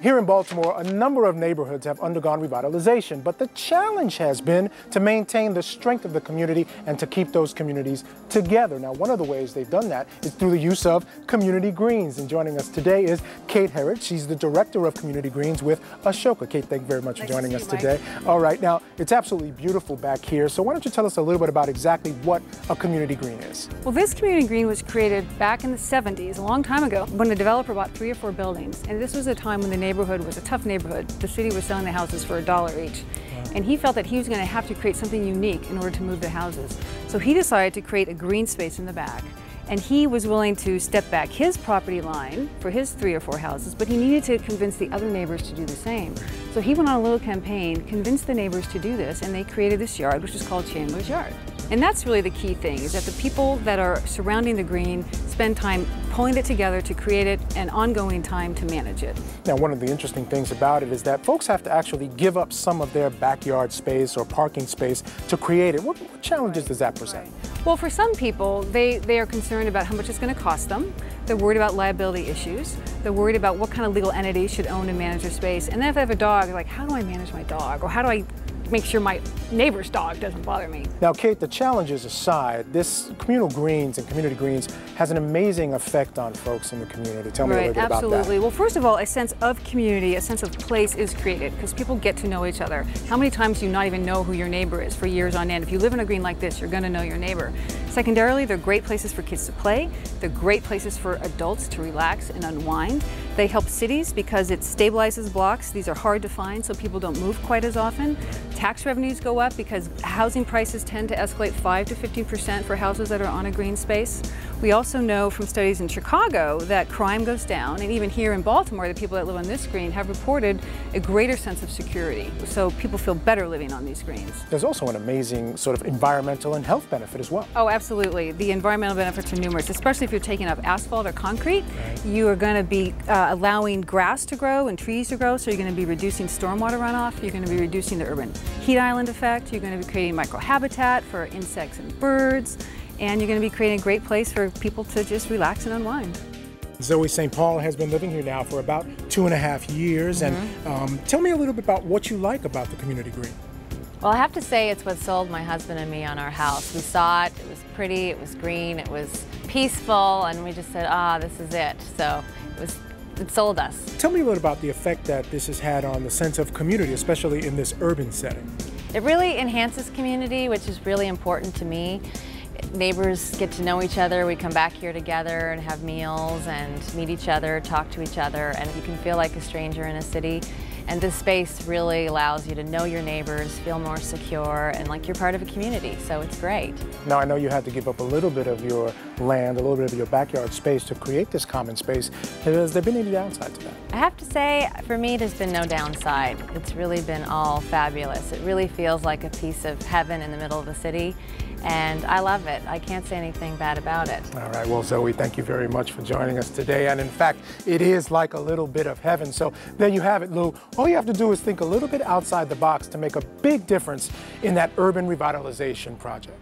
Here in Baltimore, a number of neighborhoods have undergone revitalization, but the challenge has been to maintain the strength of the community and to keep those communities together. Now, one of the ways they've done that is through the use of community greens. And joining us today is Kate Herod. She's the director of community greens with Ashoka. Kate, thank you very much for joining us today. All right, now, it's absolutely beautiful back here. So why don't you tell us a little bit about exactly what a community green is? Well, this community green was created back in the 70s, a long time ago, when a developer bought 3 or 4 buildings. And this was a time when the neighborhood was a tough neighborhood. The city was selling the houses for $1 each. And he felt that he was going to have to create something unique in order to move the houses. So he decided to create a green space in the back. And he was willing to step back his property line for his 3 or 4 houses, but he needed to convince the other neighbors to do the same. So he went on a little campaign, convinced the neighbors to do this, and they created this yard, which is called Chandler's Yard. And that's really the key thing, is that the people that are surrounding the green spend time pulling it together to create it and ongoing time to manage it. Now, one of the interesting things about it is that folks have to actually give up some of their backyard space or parking space to create it. What challenges does that present? Well, for some people, they are concerned about how much it's going to cost them. They're worried about liability issues. They're worried about what kind of legal entity should own and manage their space. And then if they have a dog, they're like, how do I manage my dog? Or how do I make sure my neighbor's dog doesn't bother me? Now, Kate, the challenges aside, this communal greens and community greens has an amazing effect on folks in the community. Tell me a little bit about that. Absolutely. Well, first of all, a sense of community, a sense of place is created because people get to know each other. How many times do you not even know who your neighbor is for years on end? If you live in a green like this, you're going to know your neighbor. Secondarily, they're great places for kids to play. They're great places for adults to relax and unwind. They help cities because it stabilizes blocks. These are hard to find, so people don't move quite as often. Tax revenues go up because housing prices tend to escalate 5 to 15% for houses that are on a green space. We also know from studies in Chicago that crime goes down, and even here in Baltimore, the people that live on this green have reported a greater sense of security. So people feel better living on these greens. There's also an amazing sort of environmental and health benefit as well. Oh, absolutely. The environmental benefits are numerous, especially if you're taking up asphalt or concrete. You are going to be allowing grass to grow and trees to grow, so you're going to be reducing stormwater runoff. You're going to be reducing the urban heat island effect. You're going to be creating microhabitat for insects and birds. And you're going to be creating a great place for people to just relax and unwind. Zoe St. Paul has been living here now for about 2.5 years. And tell me a little bit about what you like about the community green. Well, I have to say it's what sold my husband and me on our house. We saw it, it was pretty, it was green, it was peaceful, and we just said, this is it. So it sold us. Tell me a little about the effect that this has had on the sense of community, especially in this urban setting. It really enhances community, which is really important to me. Neighbors get to know each other. We come back here together and have meals and meet each other, talk to each other, and you can feel like a stranger in a city. And this space really allows you to know your neighbors, feel more secure, and like you're part of a community, so it's great. Now, I know you had to give up a little bit of your land, a little bit of your backyard space to create this common space. Has there been any downside to that? I have to say, for me, there's been no downside. It's really been all fabulous. It really feels like a piece of heaven in the middle of the city. And I love it. I can't say anything bad about it. All right, well, Zoe, thank you very much for joining us today. And in fact, it is like a little bit of heaven. So there you have it, Lou. All you have to do is think a little bit outside the box to make a big difference in that urban revitalization project.